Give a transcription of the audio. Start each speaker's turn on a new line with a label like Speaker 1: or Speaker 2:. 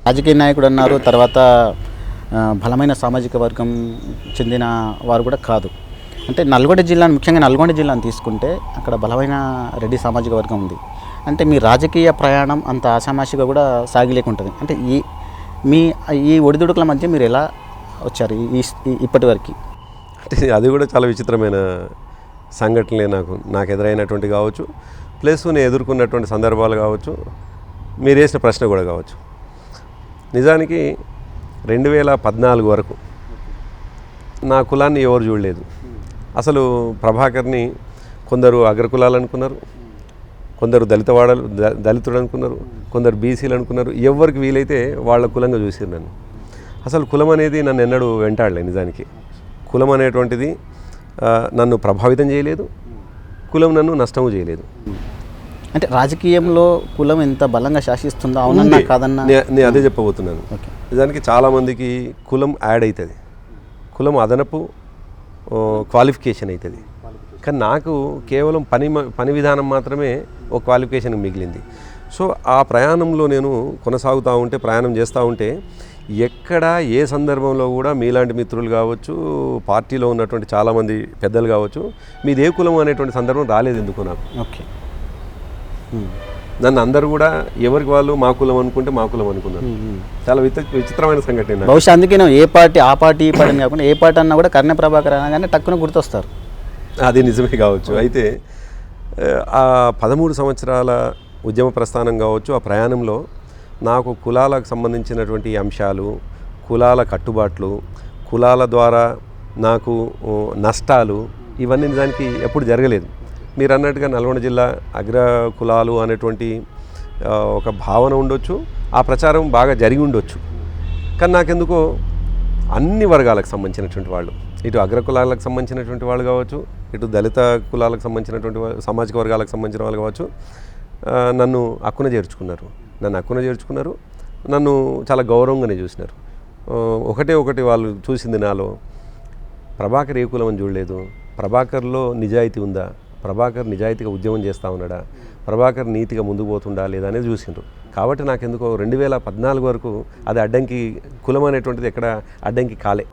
Speaker 1: రాజకీయ నాయకుడు అన్నారు, తర్వాత బలమైన సామాజిక వర్గం చెందిన వారు కూడా కాదు. అంటే నల్గొండ జిల్లాను, ముఖ్యంగా నల్గొండ జిల్లాను తీసుకుంటే అక్కడ బలమైన రెడ్డి సామాజిక వర్గం ఉంది. అంటే మీ రాజకీయ ప్రయాణం అంత ఆషామాషిగా కూడా సాగిలేకుంటుంది. అంటే ఈ ఒడిదుడుకుల మధ్య మీరు ఎలా వచ్చారు ఇప్పటి వరకు?
Speaker 2: అంటే అది కూడా చాలా విచిత్రమైన సంఘటనలే నాకు ఎదురైనటువంటి కావచ్చు, ప్లస్ నేను ఎదుర్కొన్నటువంటి సందర్భాలు కావచ్చు, మీరు వేసిన ప్రశ్న కూడా కావచ్చు. నిజానికి 2014 వరకు నా కులాన్ని ఎవరు చూడలేదు. అసలు ప్రభాకర్ని కొందరు అగ్రకులాలు అనుకున్నారు, కొందరు దళితుడు అనుకున్నారు, కొందరు బీసీలు అనుకున్నారు. ఎవరికి వీలైతే వాళ్ళ కులంగా చూసారు నన్ను. అసలు కులం అనేది నన్ను ఎన్నడూ వెంటాడలే. నిజానికి కులం అనేటువంటిది నన్ను ప్రభావితం చేయలేదు, కులం నన్ను నష్టము చేయలేదు.
Speaker 1: అంటే రాజకీయంలో కులం ఎంత బలంగా శాసిస్తుందో, అవునన్నా కాదన్నా
Speaker 2: నేను అదే చెప్పబోతున్నాను. నిజానికి చాలామందికి కులం యాడ్ అవుతుంది, కులం అదనపు క్వాలిఫికేషన్ అవుతుంది. కానీ నాకు కేవలం పని విధానం మాత్రమే ఒక క్వాలిఫికేషన్ మిగిలింది. సో ఆ ప్రయాణంలో నేను కొనసాగుతూ ఉంటే, ప్రయాణం చేస్తూ ఉంటే, ఎక్కడ ఏ సందర్భంలో కూడా మీలాంటి మిత్రులు కావచ్చు, పార్టీలో ఉన్నటువంటి చాలామంది పెద్దలు కావచ్చు, మీది ఏ కులం అనేటువంటి సందర్భం రాలేదు ఎందుకు నాకు.
Speaker 1: ఓకే,
Speaker 2: నన్ను అందరూ కూడా ఎవరికి వాళ్ళు మా కులం అనుకుంటే మా కులం అనుకున్నారు. చాలా విచిత్రమైన సంఘటన.
Speaker 1: బహుశా అందుకే ఏ పార్టీ ఆ పార్టీ ఈ పార్టీ కాకుండా ఏ పార్టీ అన్నా కూడా కర్ణ ప్రభాకర్ అనగానే టక్కున గుర్తొస్తారు.
Speaker 2: అది నిజమే కావచ్చు. అయితే ఆ 13 సంవత్సరాల ఉద్యమ ప్రస్థానం కావచ్చు, ఆ ప్రయాణంలో నాకు కులాలకు సంబంధించినటువంటి అంశాలు, కులాల కట్టుబాట్లు, కులాల ద్వారా నాకు నష్టాలు, ఇవన్నీ నిజానికి ఎప్పుడు జరగలేదు. మీరు అన్నట్టుగా నల్గొండ జిల్లా అగ్ర కులాలు అనేటువంటి ఒక భావన ఉండొచ్చు, ఆ ప్రచారం బాగా జరిగి ఉండొచ్చు. కానీ నాకెందుకో అన్ని వర్గాలకు సంబంధించినటువంటి వాళ్ళు, ఇటు అగ్ర కులాలకు సంబంధించినటువంటి వాళ్ళు కావచ్చు, ఇటు దళిత కులాలకు సంబంధించినటువంటి సామాజిక వర్గాలకు సంబంధించిన వాళ్ళు కావచ్చు, నన్ను హక్కున చేర్చుకున్నారు. నన్ను చాలా గౌరవంగానే చూసినారు. ఒకటి వాళ్ళు చూసింది నాలో, ప్రభాకర్ ఏ కులం అని చూడలేదు, ప్రభాకర్లో నిజాయితీ ఉందా, ప్రభాకర్ నిజాయితీగా ఉద్యమం చేస్తూ ఉన్నాడా, ప్రభాకర్ నీతిగా ముందుకు పోతుండా లేదా అనేది చూసిండ్రు. కాబట్టి నాకెందుకో 2014 వరకు అది అడ్డంకి, కులం అనేటువంటిది ఎక్కడ అడ్డంకి కాలే.